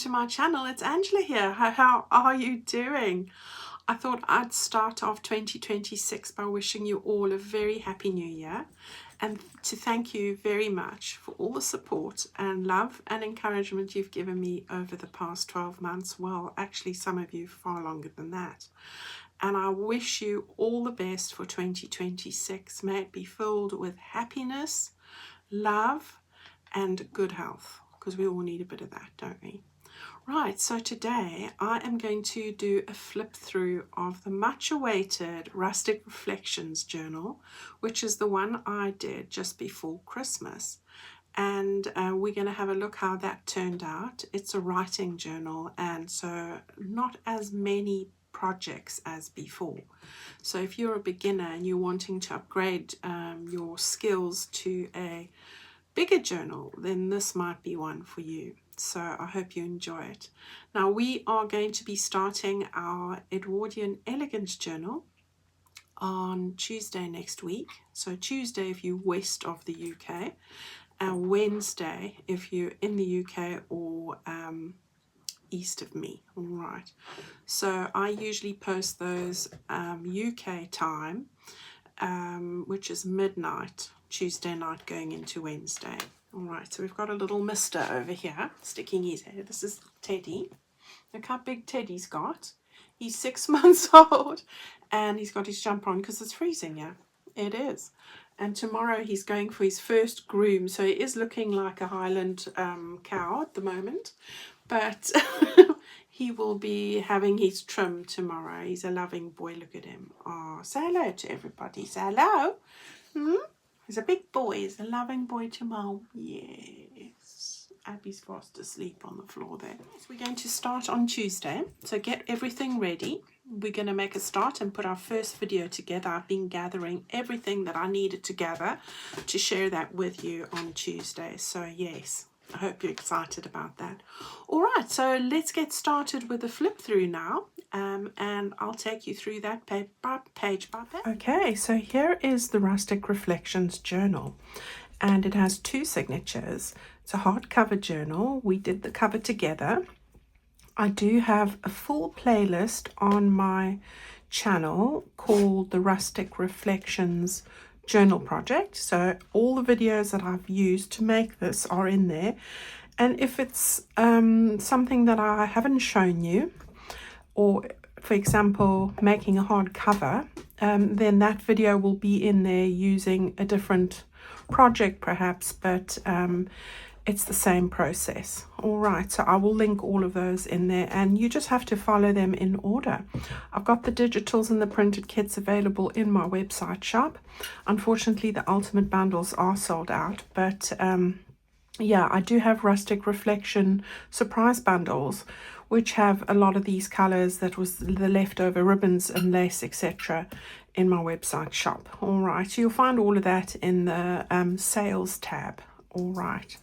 to my channel. It's Angela here. How are you doing? I thought I'd start off 2026 by wishing you all a very happy new year and to thank you very much for all the support and love and encouragement you've given me over the past 12 months. Well, actually some of you far longer than that. And I wish you all the best for 2026. May it be filled with happiness, love and good health, because we all need a bit of that, don't we? Right, so today I am going to do a flip through of the much awaited Rustic Reflections journal, which is the one I did just before Christmas. And we're going to have a look how that turned out. It's a writing journal, and so not as many projects as before. So if you're a beginner and you're wanting to upgrade your skills to a bigger journal, then this might be one for you. So I hope you enjoy it. Now we are going to be starting our Edwardian Elegance journal on Tuesday next week. So Tuesday if you're west of the UK, and Wednesday if you're in the UK or east of me. All right. So I usually post those UK time, which is midnight, Tuesday night going into Wednesday. All right, so we've got a little mister over here sticking his head. This is Teddy. Look how big Teddy's got. He's 6 months old and he's got his jumper on because it's freezing, yeah. It is. And tomorrow he's going for his first groom. So he is looking like a Highland cow at the moment. But he will be having his trim tomorrow. He's a loving boy. Look at him. Oh, say hello to everybody. Say hello. He's a big boy. He's a loving boy to mom. Yes. Abby's fast asleep on the floor there. So we're going to start on Tuesday. So get everything ready. We're going to make a start and put our first video together. I've been gathering everything that I needed to gather to share that with you on Tuesday. So yes, I hope you're excited about that. All right, so let's get started with the flip through now. And I'll take you through that page by page. Okay, so here is the Rustic Reflections journal, and it has 2 signatures. It's a hardcover journal. We did the cover together. I do have a full playlist on my channel called the Rustic Reflections Journal Project. So all the videos that I've used to make this are in there. And if it's something that I haven't shown you, or for example making a hard cover, then that video will be in there using a different project perhaps, but it's the same process. All right, so I will link all of those in there and you just have to follow them in order. I've got the digitals and the printed kits available in my website shop. Unfortunately the ultimate bundles are sold out, but yeah, I do have Rustic Reflection surprise bundles which have a lot of these colors that was the leftover ribbons and lace, etc. in my website shop. All right, you'll find all of that in the sales tab. All right,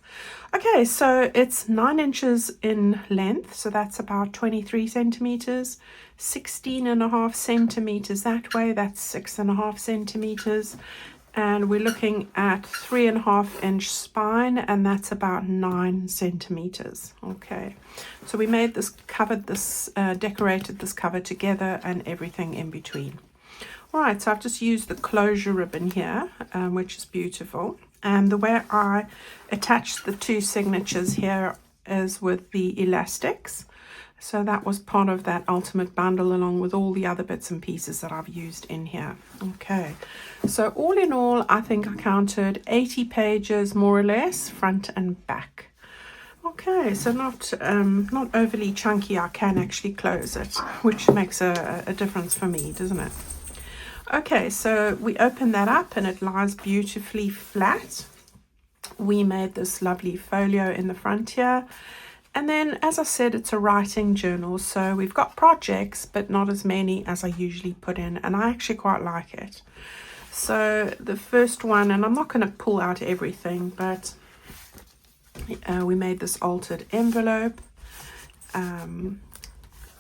okay, so it's 9 inches in length, so that's about 23 centimeters, 16.5 centimeters that way, that's 6.5 centimeters, and we're looking at 3.5 inch spine, and that's about 9 centimeters. Okay, so we made this, covered this, decorated this cover together and everything in between. All right, so I've just used the closure ribbon here, which is beautiful. And the way I attached the 2 signatures here is with the elastics. So that was part of that ultimate bundle along with all the other bits and pieces that I've used in here. Okay, so all in all, I think I counted 80 pages more or less, front and back. Okay, so not overly chunky. I can actually close it, which makes a difference for me, doesn't it? Okay, so we open that up and it lies beautifully flat. We made this lovely folio in the front here. And then, as I said, it's a writing journal. So we've got projects, but not as many as I usually put in. And I actually quite like it. So the first one, and I'm not going to pull out everything, but we made this altered envelope.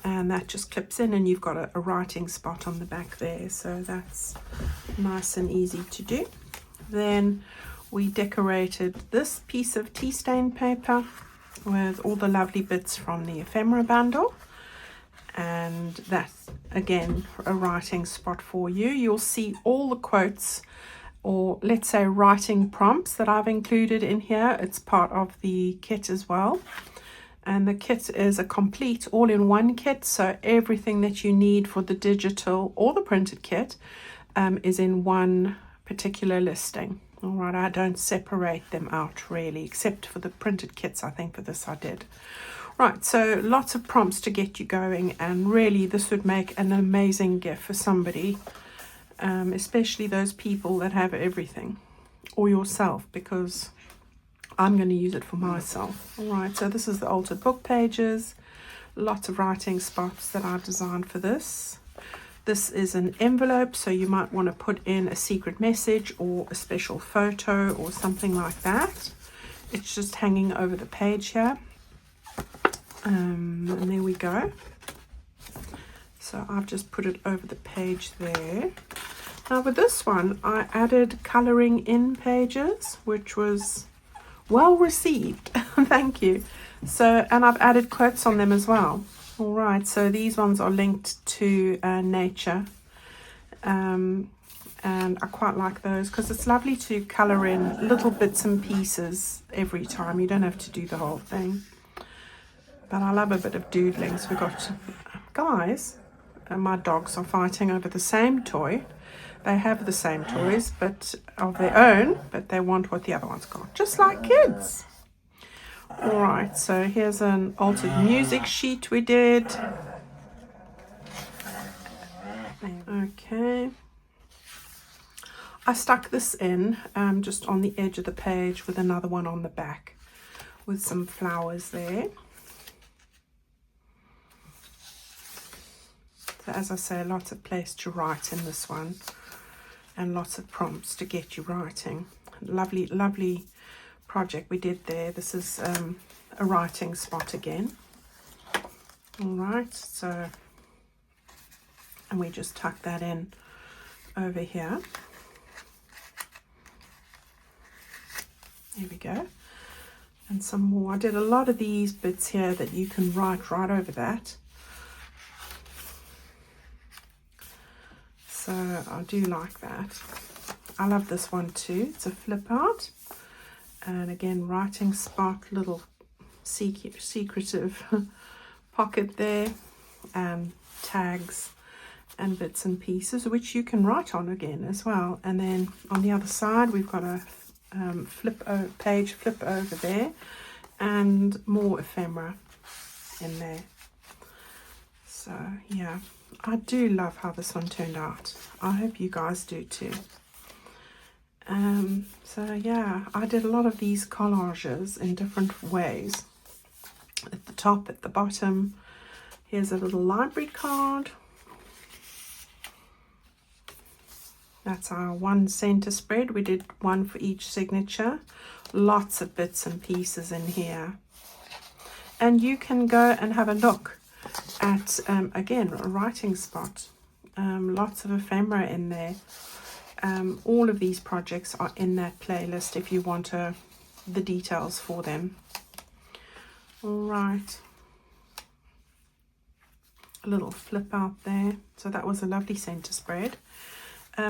And that just clips in and you've got a writing spot on the back there, so that's nice and easy to do. Then we decorated this piece of tea stain paper with all the lovely bits from the ephemera bundle. And that's again a writing spot for you. You'll see all the quotes, or let's say writing prompts, that I've included in here. It's part of the kit as well. And the kit is a complete all-in-one kit, so everything that you need for the digital or the printed kit is in one particular listing. All right, I don't separate them out really, except for the printed kits. I think for this I did. Right, so lots of prompts to get you going, and really this would make an amazing gift for somebody, especially those people that have everything, or yourself, because I'm going to use it for myself. All right, so this is the altered book pages, lots of writing spots that I've designed for this. This is an envelope, so you might want to put in a secret message or a special photo or something like that. It's just hanging over the page here. And there we go. So I've just put it over the page there. Now with this one, I added colouring in pages, which was well received. Thank you. So, and I've added quotes on them as well. All right, so these ones are linked to nature, and I quite like those because it's lovely to colour in little bits and pieces every time. You don't have to do the whole thing, but I love a bit of doodling. So we've got guys, and my dogs are fighting over the same toy. They have the same toys, but of their own, but they want what the other one's got, just like kids. All right, so here's an altered music sheet we did. Okay. I stuck this in just on the edge of the page with another one on the back with some flowers there. So as I say, lots of place to write in this one, and lots of prompts to get you writing. Lovely, lovely project we did there. This is a writing spot again. All right, so, and we just tuck that in over here. There we go. And some more. I did a lot of these bits here that you can write right over that. So I do like that. I love this one too. It's a flip out. And again, writing spot, little secretive pocket there, and tags and bits and pieces which you can write on again as well. And then on the other side, we've got a page flip over there, and more ephemera in there. So yeah, I do love how this one turned out. I hope you guys do too. So yeah, I did a lot of these collages in different ways. At the top, at the bottom, here's a little library card. That's our one center spread. We did one for each signature. Lots of bits and pieces in here. And you can go and have a look at, again, a writing spot. Lots of ephemera in there. All of these projects are in that playlist if you want the details for them. All right. A little flip out there. So that was a lovely center spread.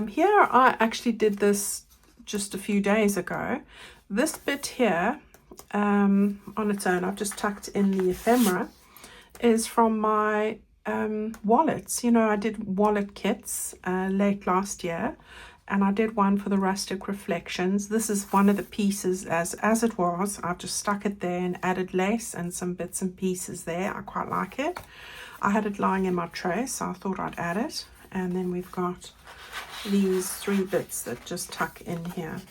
Here I actually did this just a few days ago. This bit here, on its own, I've just tucked in the ephemera, is from my wallets. You know, I did wallet kits late last year, and I did one for the Rustic Reflections. This is one of the pieces as it was. I've just stuck it there and added lace and some bits and pieces there. I quite like it. I had it lying in my tray, so I thought I'd add it. And then we've got these 3 bits that just tuck in here.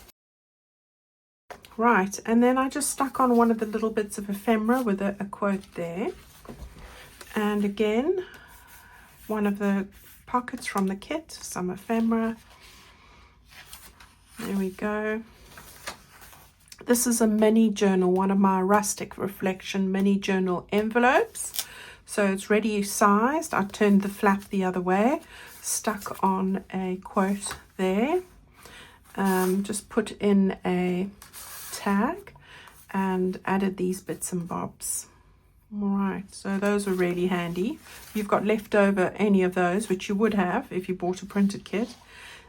Right, and then I just stuck on one of the little bits of ephemera with a quote there. And again, one of the pockets from the kit, some ephemera. There we go. This is a mini journal, one of my Rustic Reflection mini journal envelopes. So it's ready sized. I turned the flap the other way, stuck on a quote there. Just put in a tag, and added these bits and bobs. All right, so those are really handy. If you've got leftover any of those, which you would have if you bought a printed kit,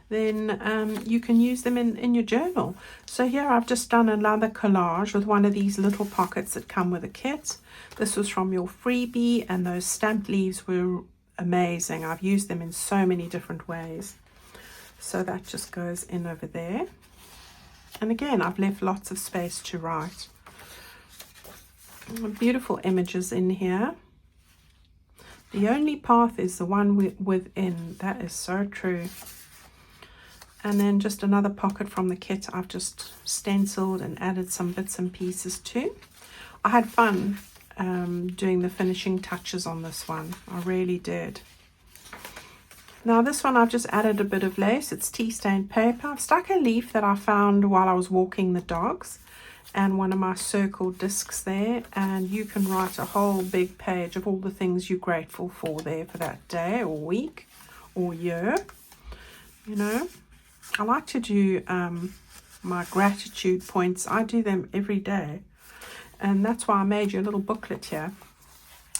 then you can use them in your journal. So here I've just done another collage with one of these little pockets that come with a kit. This was from your freebie, and those stamped leaves were amazing. I've used them in so many different ways. So that just goes in over there. And again, I've left lots of space to write. Beautiful images in here. The only path is the one within. That is so true. And then just another pocket from the kit I've just stenciled and added some bits and pieces to. I had fun doing the finishing touches on this one. I really did. Now this one I've just added a bit of lace. It's tea stained paper. I've stuck a leaf that I found while I was walking the dogs and one of my circle discs there, and you can write a whole big page of all the things you're grateful for there for that day or week or year. You know, I like to do my gratitude points. I do them every day, and that's why I made you a little booklet here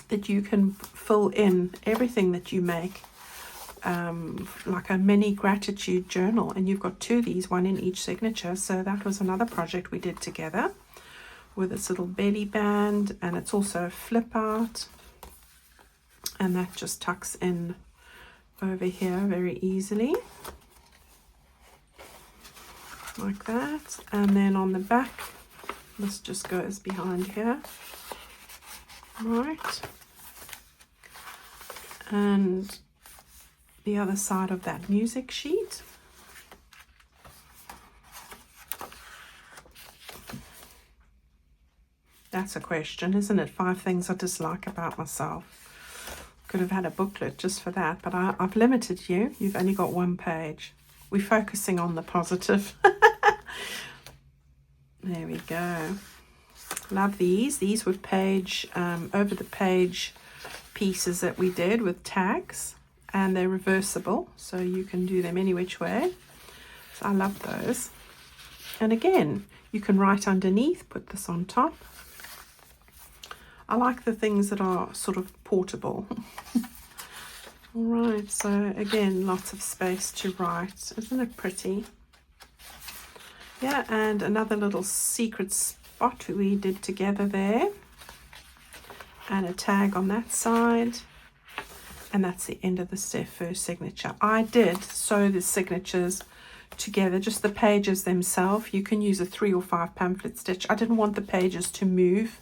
that you can fill in everything that you make, like a mini gratitude journal. And you've got two of these, one in each signature. So that was another project we did together with this little belly band, and it's also a flip out, and that just tucks in over here very easily like that. And then on the back, this just goes behind here, right, and the other side of that music sheet. That's a question, isn't it? 5 things I dislike about myself. Could have had a booklet just for that, but I've limited you. You've only got 1 page. We're focusing on the positive. There we go. Love these. These were page over the page pieces that we did with tags. And they're reversible, so you can do them any which way. So I love those. And again, you can write underneath, put this on top. I like the things that are sort of portable. All right, so again, lots of space to write. Isn't it pretty? Yeah, and another little secret spot we did together there. And a tag on that side. And that's the end of the first signature. I did sew the signatures together, just the pages themselves. You can use a 3 or 5 pamphlet stitch. I didn't want the pages to move,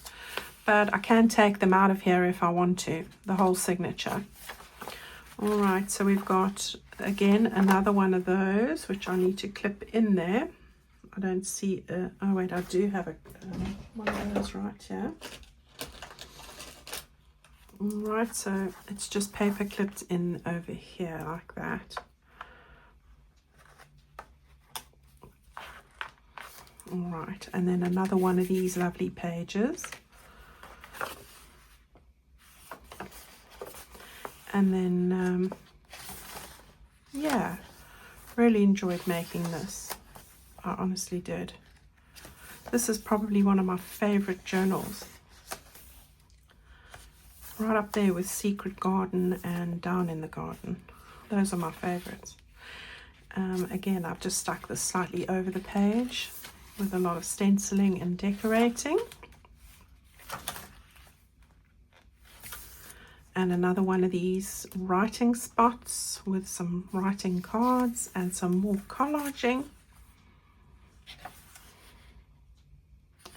but I can take them out of here if I want to, the whole signature. All right, so we've got, again, another one of those, which I need to clip in there. I don't see, oh wait, I do have one of those right here. Right, so it's just paper clipped in over here like that. All right, and then another one of these lovely pages. And then, yeah, really enjoyed making this. I honestly did. This is probably one of my favorite journals. Right up there with Secret Garden and Down in the Garden. Those are my favorites. Again, I've just stuck this slightly over the page with a lot of stenciling and decorating. And another one of these writing spots with some writing cards and some more collaging.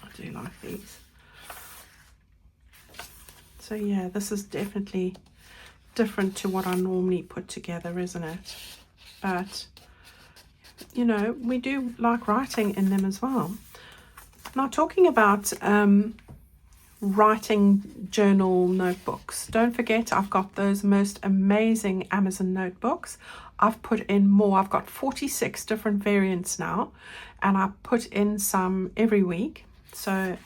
I do like these. So yeah, this is definitely different to what I normally put together, isn't it? But, you know, we do like writing in them as well. Now, talking about writing journal notebooks, don't forget I've got those most amazing Amazon notebooks. I've put in more. I've got 46 different variants now, and I put in some every week. So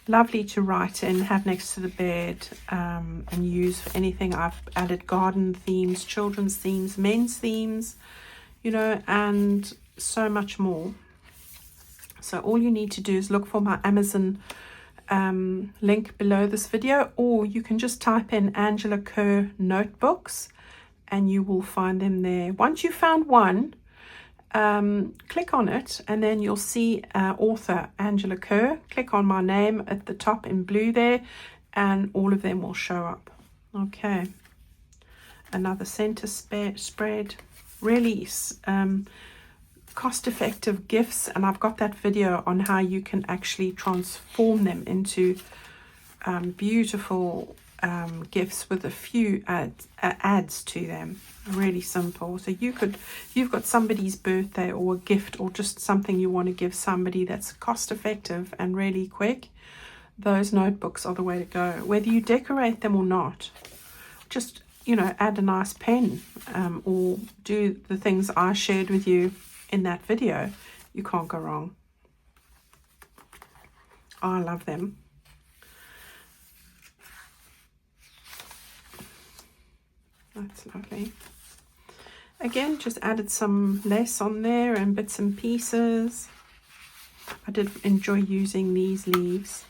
lovely to write in, have next to the bed, and use for anything. I've added garden themes, children's themes, men's themes, you know, and so much more. So all you need to do is look for my Amazon link below this video, or you can just type in Angela Kerr notebooks and you will find them there. Once you've found one, click on it and then you'll see author Angela Kerr. Click on my name at the top in blue there and all of them will show up. Okay, another center spread, really cost-effective gifts, and I've got that video on how you can actually transform them into beautiful gifts with a few adds to them. Really simple. So you could, if you've got somebody's birthday or a gift or just something you want to give somebody that's cost-effective and really quick, those notebooks are the way to go. Whether you decorate them or not, just, you know, add a nice pen or do the things I shared with you in that video. You can't go wrong. I love them. That's lovely. Again, just added some lace on there and bits and pieces. I did enjoy using these leaves.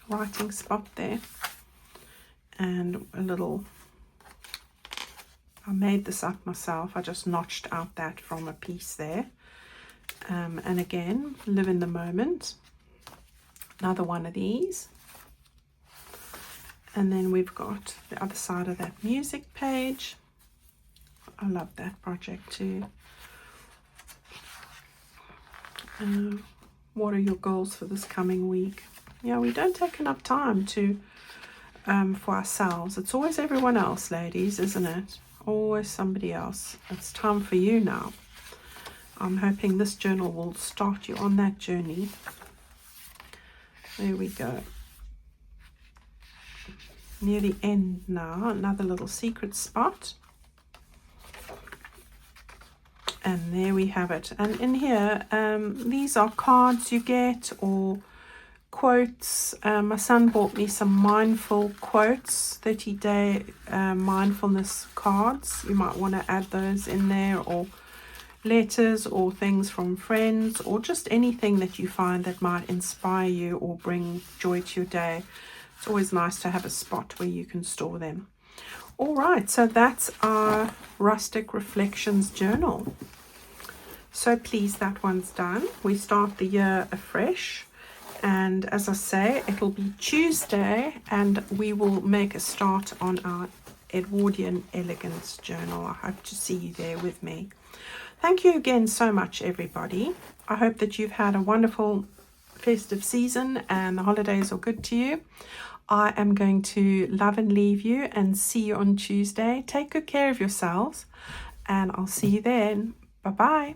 Writing spot there. And a little, I made this up myself. I just notched out that from a piece there. And again, live in the moment. Another one of these. And then we've got the other side of that music page. I love that project too. What are your goals for this coming week? Yeah, we don't take enough time to for ourselves. It's always everyone else, ladies, isn't it? Always somebody else. It's time for you now. I'm hoping this journal will start you on that journey. There we go. Near the end now. Another little secret spot. And there we have it. And in here, these are cards you get or quotes. My son bought me some mindful quotes, 30-day mindfulness cards. You might want to add those in there, or letters or things from friends, or just anything that you find that might inspire you or bring joy to your day. It's always nice to have a spot where you can store them. All right, so that's our Rustic Reflections journal. So pleased that one's done. We start the year afresh. And as I say, it'll be Tuesday and we will make a start on our Edwardian Elegance journal. I hope to see you there with me. Thank you again so much, everybody. I hope that you've had a wonderful festive season and the holidays are good to you. I am going to love and leave you and see you on Tuesday. Take good care of yourselves and I'll see you then. Bye-bye.